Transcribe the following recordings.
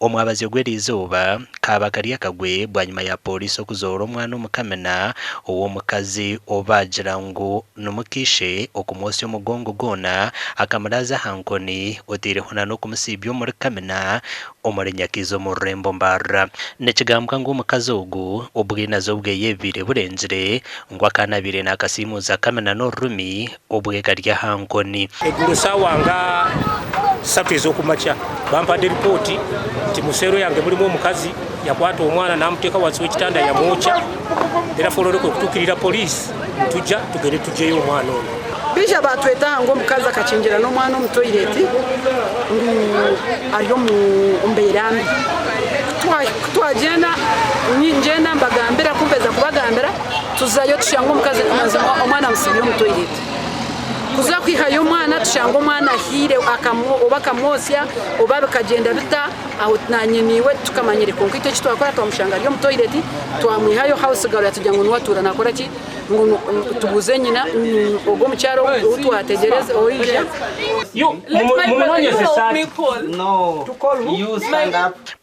Omwabazi gw'eriizooba kaabagari akagwe bwanyuma ya polisi okuzoora omwana omukamena ow'omukazi obagira ngu muk'ishe okumwosya omugongo gwona akamuraza hankoni otiireho n'okumusiibya omuri kamena omuri nyakizo omu rurembo Mbarara. Nikigambwa ngu omukazi ogu obwinazo bweyebire burengire ngu akanabire n'akasiimuuza kamena n'orurumi obwegarya hankoni. Egulu sawa nga 3 ez'okumakya bampadde ripooti nti museero yange mulimu omukazi yakwata omwana n'amuteeka wansi w'ekitanda yamwokya era foloreko okutuukirira poliisi tujja tugende tugyeyo omwana ono. Bisha batweta ngo omukazi akakingira n'omwana omu toileti ari omu mbeera mbi. Twagenda njenda mbagambira kumpeza kubagambira tuzayo tushanga omukazi omwana amusibire omu toileti. Kuza kwihayo omwana tushanga omwana hire oba akamwosya oba bikagenda bita aho nanyeniwe tukamanyire konkwito eki twakora twamushanga ari omu toileti twamwihayo house girl yatujya ngo niwatura nakora ki ngo tubuze nyina ogwo mukyaro utwategereze oija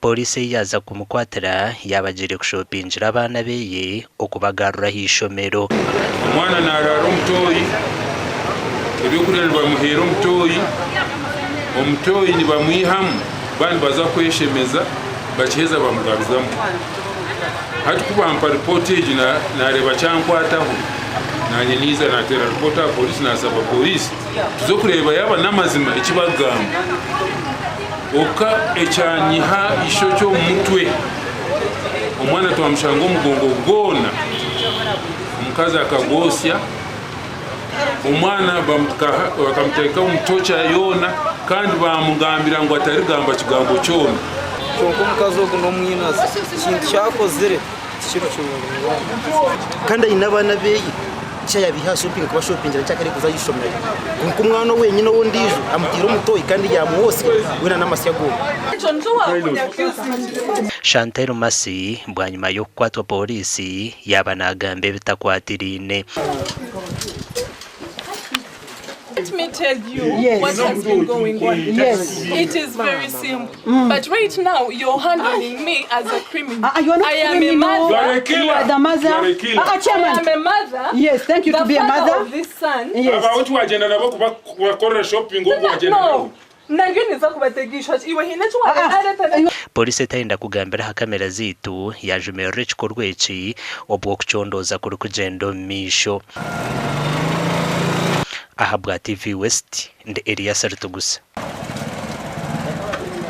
polisi yaza kumukwatira yabagire kushopingira abaana beye okubagarura hishomero. Omwana narara omutoyi ebyokulya nibamuheera omutoyi nibamwihamu bandi baza kweshemeza bakiheza bamugabizamu. Hati kubampa ripooti egi nareba kyankwataho nanyeniiza natera ripoota ya polisi nasaba polisi tuze kureba yaba n'amazima ekibagamba oka ekyanyiha isho ky'omutwe omwana twamushanga omugongo gwona omukazi akagosya omwana bakamuteeka omutocha yona kandi bamugambira ngu atarigamba kigambo kyona. Kyonka omukazi ogu n'omwinazi kintu kyakozire kiri kirungi kandi ayina abaana beeye kyayabiha shopping kuba shoppingira cyakari kuza yishomera kunko umwana wenyine wondijo amutira omutoyi kandi yamwosye wena n'amasya go. Chantel Masi bwanyuma yo kukwatwa polisi yaba nagamba ebitakwatirine. Let me tell you what has been going on. Yes. It is very simple. But right now, you're handling me as a criminal. You are not I am criminal. a mother. You are a killer. You are the mother. You are a killer. I am a mother. Yes, thank you to be a mother. The father of this son. Yes. Abantu wagenda nabo kubakorera shopping ngo wagenda nabo. Polisi etayenda kugambiraho kamera ziitu yajumerera ekikorwa eki obw'okucondoza kuri kugenda omu maisho. Aha bwa TV West ndi Elias Rutugusa.